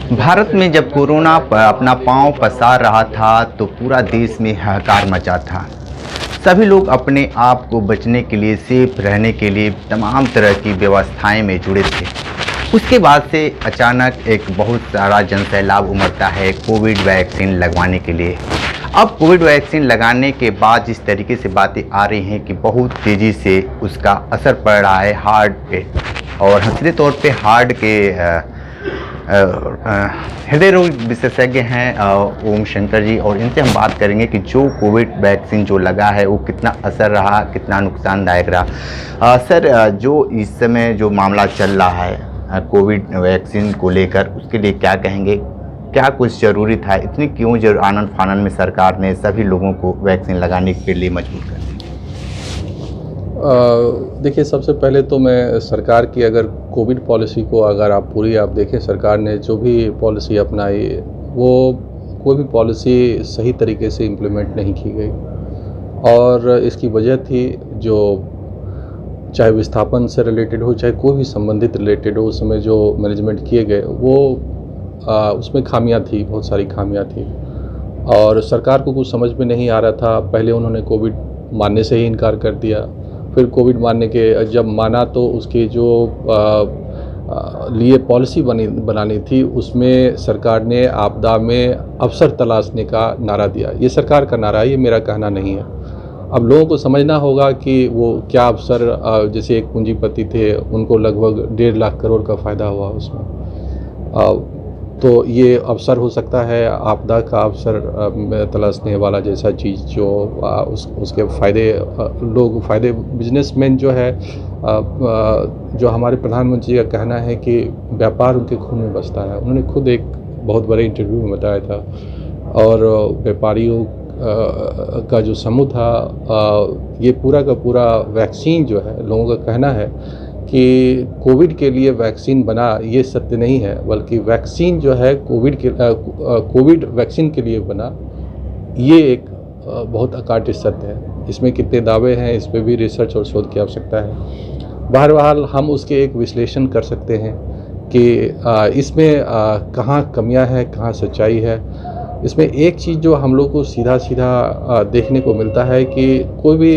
भारत में जब कोरोना अपना पांव पसार रहा था तो पूरा देश में हाहाकार मचा था। सभी लोग अपने आप को बचने के लिए, सेफ रहने के लिए तमाम तरह की व्यवस्थाएं में जुड़े थे। उसके बाद से अचानक एक बहुत सारा जनसैलाब उमड़ता है कोविड वैक्सीन लगवाने के लिए। अब कोविड वैक्सीन लगाने के बाद जिस तरीके से बातें आ रही हैं कि बहुत तेज़ी से उसका असर पड़ रहा है हार्ट पे, और हंसते तौर पे हार्ट के हृदय रोग विशेषज्ञ हैं ओम शंकर जी, और इनसे हम बात करेंगे कि जो कोविड वैक्सीन जो लगा है वो कितना असर रहा, कितना नुकसानदायक रहा। सर, जो इस समय जो मामला चल रहा है कोविड वैक्सीन को लेकर, उसके लिए क्या कहेंगे? क्या कुछ ज़रूरी था? इतनी क्यों आनन फानन में सरकार ने सभी लोगों को वैक्सीन लगाने के लिए मजबूर कर दिया? देखिए, सबसे पहले तो मैं सरकार की अगर कोविड पॉलिसी को अगर आप देखें, सरकार ने जो भी पॉलिसी अपनाई वो कोई भी पॉलिसी सही तरीके से इम्प्लीमेंट नहीं की गई, और इसकी वजह थी जो चाहे विस्थापन से रिलेटेड हो, चाहे कोई भी संबंधित रिलेटेड हो, उस समय जो मैनेजमेंट किए गए वो उसमें खामियां थी, बहुत सारी खामियां थी, और सरकार को कुछ समझ में नहीं आ रहा था। पहले उन्होंने कोविड मानने से ही इनकार कर दिया, फिर कोविड मानने के जब माना तो उसकी जो लिए पॉलिसी बनानी थी उसमें सरकार ने आपदा में अवसर तलाशने का नारा दिया। ये सरकार का नारा है, ये मेरा कहना नहीं है। अब लोगों को समझना होगा कि वो क्या अवसर, जैसे एक पूंजीपति थे, उनको लगभग 1.5 लाख करोड़ का फ़ायदा हुआ उसमें, तो ये अवसर हो सकता है आपदा का अवसर तलाशने वाला जैसा चीज़ जो उसके फ़ायदे लोग फ़ायदे बिजनेसमैन जो है, जो हमारे प्रधानमंत्री का कहना है कि व्यापार उनके खून में बसता है। उन्होंने खुद एक बहुत बड़े इंटरव्यू में बताया था, और व्यापारियों का जो समूह था, ये पूरा का पूरा वैक्सीन जो है, लोगों का कहना है कि कोविड के लिए वैक्सीन बना, ये सत्य नहीं है, बल्कि वैक्सीन जो है कोविड वैक्सीन के लिए बना, ये एक बहुत अकाट्य सत्य है। इसमें कितने दावे हैं, इस पर भी रिसर्च और शोध की आवश्यकता है। बहरहाल हम उसके एक विश्लेषण कर सकते हैं कि इसमें कहाँ कमियां हैं, कहाँ सच्चाई है। इसमें एक चीज़ जो हम लोग को सीधा सीधा देखने को मिलता है कि कोई भी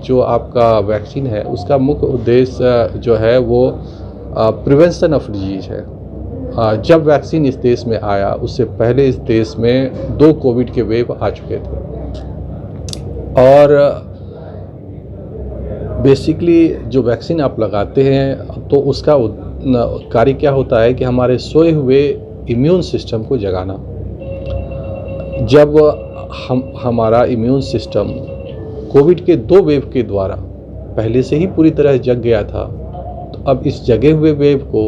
जो आपका वैक्सीन है उसका मुख्य उद्देश्य जो है वो प्रिवेंशन ऑफ डिजीज है। जब वैक्सीन इस देश में आया उससे पहले इस देश में 2 कोविड के वेव आ चुके थे, और बेसिकली जो वैक्सीन आप लगाते हैं तो उसका कार्य क्या होता है कि हमारे सोए हुए इम्यून सिस्टम को जगाना। जब हमारा इम्यून सिस्टम कोविड के 2 वेव के द्वारा पहले से ही पूरी तरह जग गया था, तो अब इस जगे हुए वेव को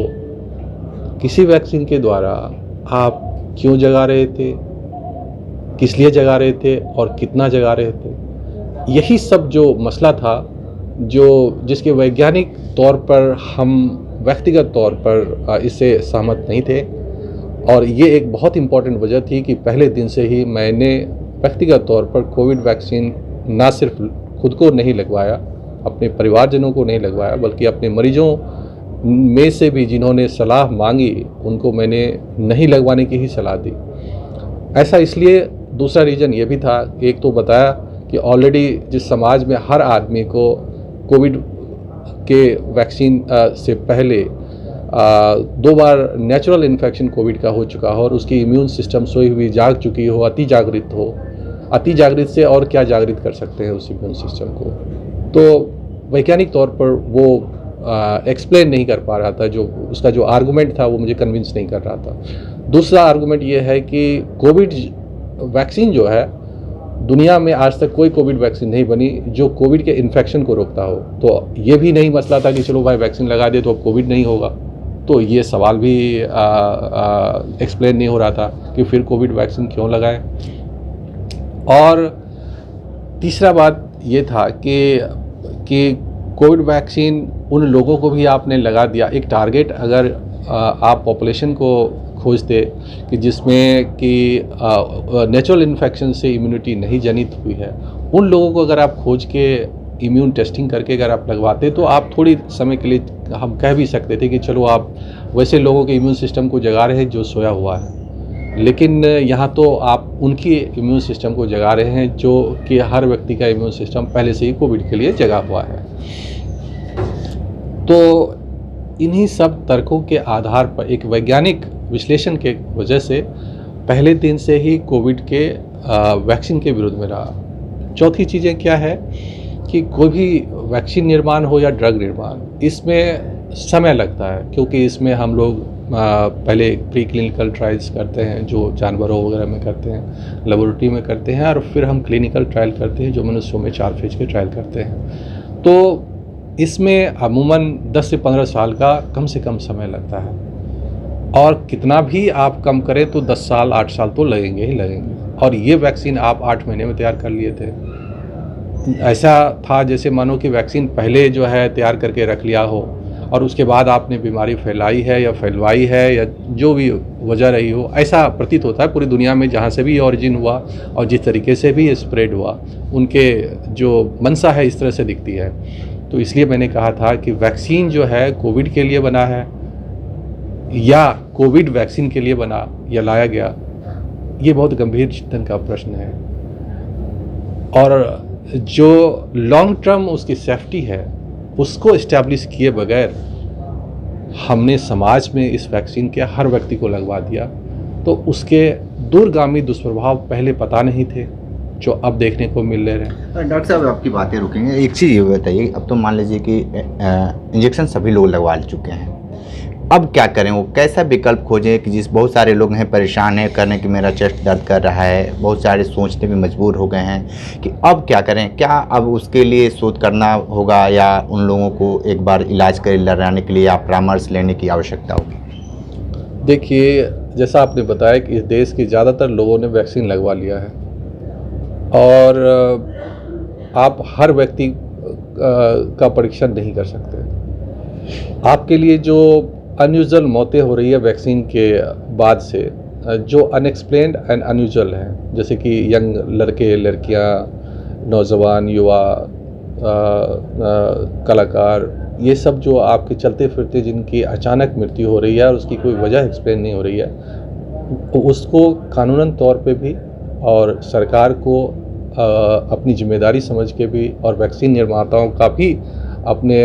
किसी वैक्सीन के द्वारा आप क्यों जगा रहे थे, किस लिए जगा रहे थे और कितना जगा रहे थे, यही सब जो मसला था, जिसके वैज्ञानिक तौर पर हम व्यक्तिगत तौर पर इससे सहमत नहीं थे। और ये एक बहुत इम्पॉर्टेंट वजह थी कि पहले दिन से ही मैंने व्यक्तिगत तौर पर कोविड वैक्सीन ना सिर्फ खुद को नहीं लगवाया, अपने परिवारजनों को नहीं लगवाया, बल्कि अपने मरीजों में से भी जिन्होंने सलाह मांगी उनको मैंने नहीं लगवाने की ही सलाह दी। ऐसा इसलिए, दूसरा रीज़न ये भी था, एक तो बताया कि ऑलरेडी जिस समाज में हर आदमी को कोविड के वैक्सीन से पहले 2 बार नेचुरल इन्फेक्शन कोविड का हो चुका हो और उसकी इम्यून सिस्टम सोई हुई जाग चुकी हो, अति जागृत से और क्या जागृत कर सकते हैं उस इम्यून सिस्टम को, तो वैज्ञानिक तौर पर वो एक्सप्लेन नहीं कर पा रहा था। जो उसका जो आर्गूमेंट था वो मुझे कन्विंस नहीं कर रहा था। दूसरा आर्गूमेंट ये है कि कोविड वैक्सीन जो है, दुनिया में आज तक कोई कोविड वैक्सीन नहीं बनी जो कोविड के इन्फेक्शन को रोकता हो, तो ये भी नहीं मसला था कि चलो भाई वैक्सीन लगा दे तो अब कोविड नहीं होगा, तो ये सवाल भी एक्सप्लेन नहीं हो रहा था कि फिर कोविड वैक्सीन क्यों लगाएं। और तीसरा बात ये था कि कोविड वैक्सीन उन लोगों को भी आपने लगा दिया, एक टारगेट अगर आप पॉपुलेशन को खोजते कि जिसमें कि नेचुरल इन्फेक्शन से इम्यूनिटी नहीं जनित हुई है, उन लोगों को अगर आप खोज के इम्यून टेस्टिंग करके अगर आप लगवाते तो आप थोड़ी समय के लिए हम कह भी सकते थे कि चलो आप वैसे लोगों के इम्यून सिस्टम को जगा रहे हैं जो सोया हुआ है, लेकिन यहाँ तो आप उनकी इम्यून सिस्टम को जगा रहे हैं जो कि हर व्यक्ति का इम्यून सिस्टम पहले से ही कोविड के लिए जगा हुआ है। तो इन्हीं सब तर्कों के आधार पर एक वैज्ञानिक विश्लेषण के वजह से पहले दिन से ही कोविड के वैक्सीन के विरोध में रहा। चौथी चीज़ें क्या है कि कोई भी वैक्सीन निर्माण हो या ड्रग निर्माण, इसमें समय लगता है, क्योंकि इसमें हम लोग पहले प्री क्लिनिकल ट्रायल्स करते हैं जो जानवरों वगैरह में करते हैं, लेबोरेटरी में करते हैं, और फिर हम क्लिनिकल ट्रायल करते हैं जो मनुष्यों में 4 फेज के ट्रायल करते हैं। तो इसमें अमूमन 10 से 15 साल का कम से कम समय लगता है, और कितना भी आप कम करें तो 10 साल 8 साल तो लगेंगे ही लगेंगे। और ये वैक्सीन आप 8 महीने में तैयार कर लिए थे। ऐसा था जैसे मानो कि वैक्सीन पहले जो है तैयार करके रख लिया हो और उसके बाद आपने बीमारी फैलाई है या फैलवाई है या जो भी वजह रही हो, ऐसा प्रतीत होता है पूरी दुनिया में जहाँ से भी ऑरिजिन हुआ और जिस तरीके से भी स्प्रेड हुआ, उनके जो मंशा है इस तरह से दिखती है। तो इसलिए मैंने कहा था कि वैक्सीन जो है कोविड के लिए बना है या कोविड वैक्सीन के लिए बना या लाया गया, ये बहुत गंभीर चिंतन का प्रश्न है। और जो लॉन्ग टर्म उसकी सेफ्टी है उसको इस्टेब्लिश किए बगैर हमने समाज में इस वैक्सीन के हर व्यक्ति को लगवा दिया, तो उसके दूरगामी दुष्प्रभाव पहले पता नहीं थे जो अब देखने को मिल रहे हैं। डॉक्टर साहब आपकी बातें रुकेंगे, एक चीज़ ये बताइए, अब तो मान लीजिए कि इंजेक्शन सभी लोग लगवा चुके हैं, अब क्या करें? वो कैसा विकल्प खोजें कि जिस बहुत सारे लोग हैं परेशान हैं करने कि मेरा चेस्ट दर्द कर रहा है, बहुत सारे सोचने में मजबूर हो गए हैं कि अब क्या करें? क्या अब उसके लिए शोध करना होगा या उन लोगों को एक बार इलाज कर लगाने के लिए या परामर्श लेने की आवश्यकता होगी? देखिए, जैसा आपने बताया कि इस देश के ज़्यादातर लोगों ने वैक्सीन लगवा लिया है और आप हर व्यक्ति का परीक्षण नहीं कर सकते। आपके लिए जो अनयूजुअल मौतें हो रही है वैक्सीन के बाद से, जो अनएक्सप्लेन्ड एंड अनयूजुअल हैं, जैसे कि यंग लड़के लड़कियां, नौजवान, युवा, कलाकार, ये सब जो आपके चलते फिरते जिनकी अचानक मृत्यु हो रही है और उसकी कोई वजह एक्सप्लेन नहीं हो रही है, उसको कानूनन तौर पे भी और सरकार को अपनी जिम्मेदारी समझ के भी और वैक्सीन निर्माताओं का भी अपने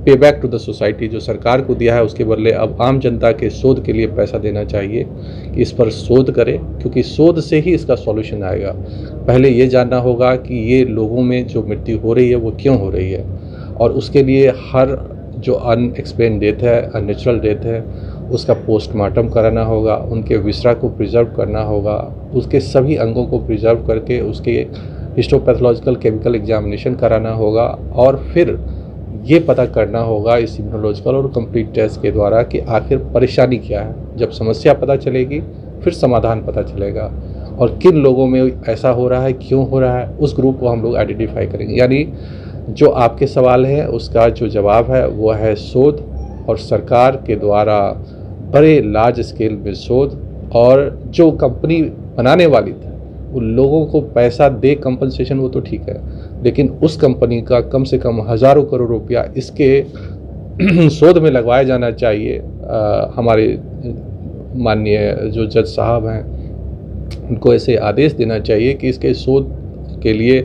पे बैक टू द सोसाइटी जो सरकार को दिया है उसके बदले अब आम जनता के शोध के लिए पैसा देना चाहिए कि इस पर शोध करें, क्योंकि शोध से ही इसका सॉल्यूशन आएगा। पहले ये जानना होगा कि ये लोगों में जो मृत्यु हो रही है वो क्यों हो रही है, और उसके लिए हर जो अनएक्सप्लेन डेथ है, अननेचुरल डेथ है, उसका पोस्टमार्टम कराना होगा, उनके विसरा को प्रिजर्व करना होगा, उसके सभी अंगों को प्रिजर्व करके उसके हिस्टोपैथोलॉजिकल केमिकल एग्जामिनेशन कराना होगा, और फिर ये पता करना होगा इस इम्यूनोलॉजिकल और कंप्लीट टेस्ट के द्वारा कि आखिर परेशानी क्या है। जब समस्या पता चलेगी फिर समाधान पता चलेगा, और किन लोगों में ऐसा हो रहा है, क्यों हो रहा है, उस ग्रुप को हम लोग आइडेंटिफाई करेंगे। यानी जो आपके सवाल है उसका जो जवाब है वो है शोध, और सरकार के द्वारा बड़े लार्ज स्केल में शोध, और जो कंपनी बनाने वाली थी उन लोगों को पैसा दे कंपनसेशन, वो तो ठीक है, लेकिन उस कंपनी का कम से कम हज़ारों करोड़ रुपया इसके शोध में लगवाया जाना चाहिए। हमारे माननीय जो जज साहब हैं उनको ऐसे आदेश देना चाहिए कि इसके शोध के लिए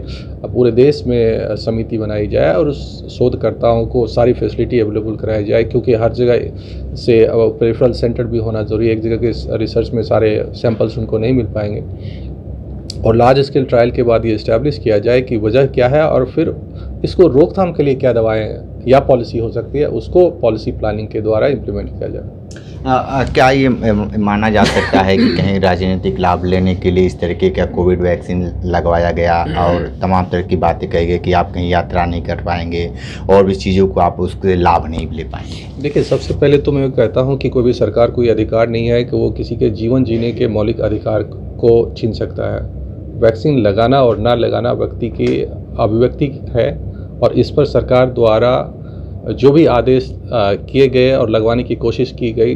पूरे देश में समिति बनाई जाए और उस शोधकर्ताओं को सारी फैसिलिटी अवेलेबल कराई जाए, क्योंकि हर जगह से पेरिफेरल सेंटर भी होना ज़रूरी है। एक जगह के रिसर्च में सारे सैंपल्स उनको नहीं मिल पाएंगे, और लार्ज स्केल ट्रायल के बाद ये इस्टेब्लिश किया जाए कि वजह क्या है और फिर इसको रोकथाम के लिए क्या दवाएं या पॉलिसी हो सकती है, उसको पॉलिसी प्लानिंग के द्वारा इम्प्लीमेंट किया जाए। क्या ये माना जा सकता है कि कहीं राजनीतिक लाभ लेने के लिए इस तरीके का कोविड वैक्सीन लगवाया गया और तमाम तरह की बातें कही गई कि आप कहीं यात्रा नहीं कर पाएंगे और भी चीज़ों को आप उसके लाभ नहीं ले पाएंगे? देखिए, सबसे पहले तो मैं कहता हूँ कि कोई भी सरकार कोई अधिकार नहीं है कि वो किसी के जीवन जीने के मौलिक अधिकार को छीन सकता है। वैक्सीन लगाना और ना लगाना व्यक्ति की अभिव्यक्ति है, और इस पर सरकार द्वारा जो भी आदेश किए गए और लगवाने की कोशिश की गई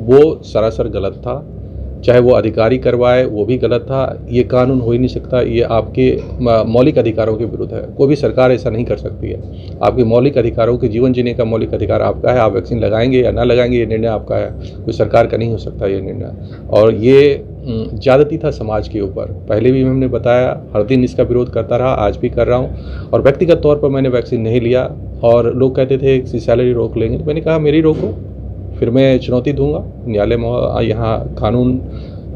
वो सरासर गलत था। चाहे वो अधिकारी करवाए वो भी गलत था। ये कानून हो ही नहीं सकता, ये आपके मौलिक अधिकारों के विरुद्ध है। कोई भी सरकार ऐसा नहीं कर सकती है। आपके मौलिक अधिकारों के जीवन जीने का मौलिक अधिकार आपका है। आप वैक्सीन लगाएंगे या ना लगाएंगे ये निर्णय आपका है, कोई सरकार का नहीं हो सकता ये निर्णय। और ये ज़्यादती था समाज के ऊपर। पहले भी हमने बताया, हर दिन इसका विरोध करता रहा, आज भी कर रहा हूँ। और व्यक्तिगत तौर पर मैंने वैक्सीन नहीं लिया और लोग कहते थे कि सैलरी रोक लेंगे, तो मैंने कहा मेरी रोको, फिर मैं चुनौती दूंगा न्यायालय में। यहाँ कानून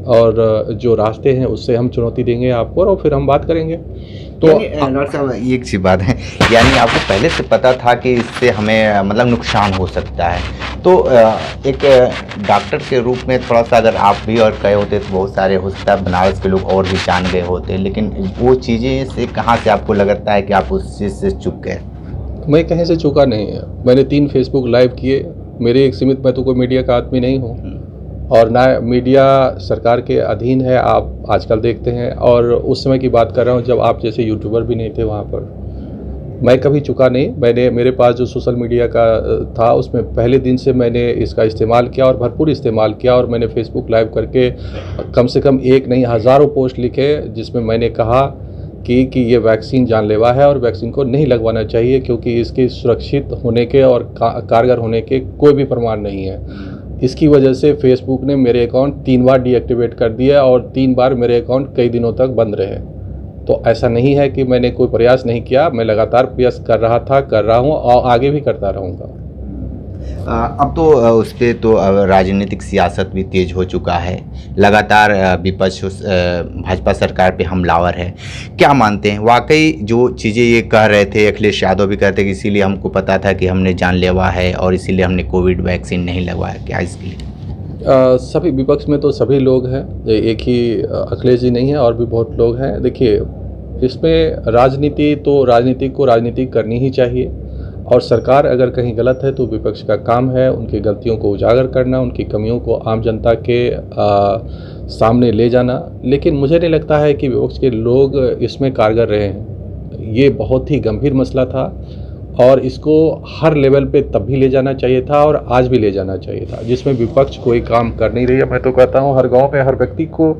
और जो रास्ते हैं उससे हम चुनौती देंगे आपको और फिर हम बात करेंगे। तो डॉक्टर साहब ये एक सी बात है, यानी आपको पहले से पता था कि इससे हमें मतलब नुकसान हो सकता है, तो एक डॉक्टर के रूप में थोड़ा सा अगर आप भी और कहे होते तो बहुत सारे हो सकता है बनारस के लोग और भी जान गए होते, लेकिन वो चीज़ें से कहाँ से आपको लगता है कि आप उस चीज़ से चूक गए? मैं कहीं से चूका नहीं है। मैंने 3 फेसबुक लाइव किए। मेरे एक सीमित, मैं तो कोई मीडिया का आदमी नहीं हूँ और ना मीडिया सरकार के अधीन है, आप आजकल देखते हैं। और उस समय की बात कर रहा हूँ जब आप जैसे यूट्यूबर भी नहीं थे वहाँ पर। मैं कभी चुका नहीं। मेरे पास जो सोशल मीडिया का था उसमें पहले दिन से मैंने इसका इस्तेमाल किया और भरपूर इस्तेमाल किया। और मैंने फेसबुक लाइव करके कम से कम एक नहीं हज़ारों पोस्ट लिखे जिसमें मैंने कहा कि ये वैक्सीन जानलेवा है और वैक्सीन को नहीं लगवाना चाहिए, क्योंकि इसके सुरक्षित होने के और कारगर होने के कोई भी प्रमाण नहीं है। इसकी वजह से फेसबुक ने मेरे अकाउंट 3 बार डीएक्टिवेट कर दिया और 3 बार मेरे अकाउंट कई दिनों तक बंद रहे। तो ऐसा नहीं है कि मैंने कोई प्रयास नहीं किया, मैं लगातार प्रयास कर रहा था, कर रहा हूँ और आगे भी करता रहूँगा। अब तो उस पर तो राजनीतिक सियासत भी तेज हो चुका है, लगातार विपक्ष भाजपा सरकार पे हमलावर है। क्या मानते हैं, वाकई जो चीज़ें ये कह रहे थे, अखिलेश यादव भी कहते कि इसीलिए हमको पता था कि हमने जानलेवा है और इसीलिए हमने कोविड वैक्सीन नहीं लगवाया, क्या इसके लिए? सभी विपक्ष में तो सभी लोग हैं, एक ही अखिलेश जी नहीं है, और भी बहुत लोग हैं। देखिए, इसमें राजनीति तो राजनीतिक को राजनीतिक करनी ही चाहिए और सरकार अगर कहीं गलत है तो विपक्ष का काम है उनकी गलतियों को उजागर करना, उनकी कमियों को आम जनता के सामने ले जाना। लेकिन मुझे नहीं लगता है कि विपक्ष के लोग इसमें कारगर रहे हैं। ये बहुत ही गंभीर मसला था और इसको हर लेवल पे तब भी ले जाना चाहिए था और आज भी ले जाना चाहिए था, जिसमें विपक्ष कोई काम कर नहीं रही है। मैं तो कहता हूँ हर गांव में हर व्यक्ति को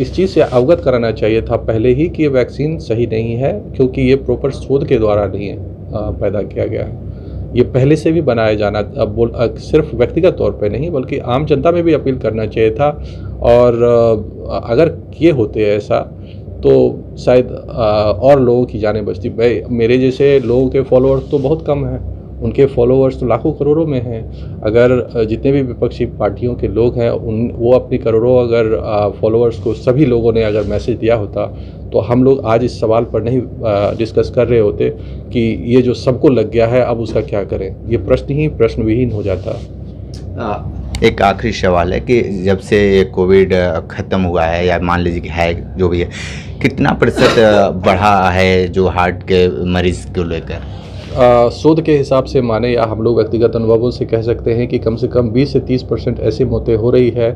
इस चीज़ से अवगत कराना चाहिए था पहले ही कि ये वैक्सीन सही नहीं है, क्योंकि ये प्रॉपर शोध के द्वारा नहीं है पैदा किया गया है। ये पहले से भी बनाया जाना, अब सिर्फ व्यक्तिगत तौर पे नहीं बल्कि आम जनता में भी अपील करना चाहिए था। और अगर किए होते ऐसा तो शायद और लोगों की जानें बचती। मेरे जैसे लोगों के फॉलोअर्स तो बहुत कम हैं, उनके फॉलोअर्स तो लाखों करोड़ों में हैं। अगर जितने भी विपक्षी पार्टियों के लोग हैं वो अपनी करोड़ों अगर फॉलोअर्स को सभी लोगों ने अगर मैसेज दिया होता तो हम लोग आज इस सवाल पर नहीं डिस्कस कर रहे होते कि ये जो सबको लग गया है अब उसका क्या करें। ये प्रश्न ही प्रश्नविहीन हो जाता। एक आखिरी सवाल है कि जब से ये कोविड ख़त्म हुआ है या मान लीजिए कि है जो भी है, कितना प्रतिशत बढ़ा है जो हार्ट के मरीज़ को लेकर? शोध के हिसाब से माने या हम लोग व्यक्तिगत अनुभवों से कह सकते हैं कि कम से कम 20 से 30% ऐसी मौतें हो रही है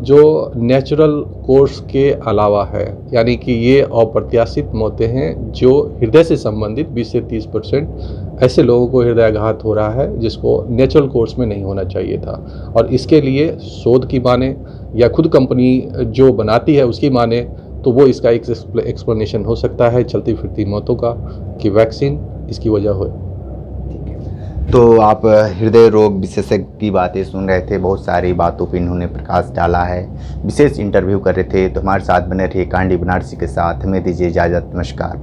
जो नेचुरल कोर्स के अलावा है, यानी कि ये अप्रत्याशित मौतें हैं जो हृदय से संबंधित 20 से 30% ऐसे लोगों को हृदयाघात हो रहा है जिसको नेचुरल कोर्स में नहीं होना चाहिए था। और इसके लिए शोध की माने या खुद कंपनी जो बनाती है उसकी माने तो वो इसका एक एक्सप्लेनेशन हो सकता है चलती फिरती मौतों का, कि वैक्सीन इसकी वजह हो। तो आप हृदय रोग विशेषज्ञ की बातें सुन रहे थे, बहुत सारी बातों पर इन्होंने प्रकाश डाला है, विशेष इंटरव्यू कर रहे थे। तो हमारे साथ बने रहिए कांडी बनारसी के साथ। हमें दीजिए इजाज़त, नमस्कार।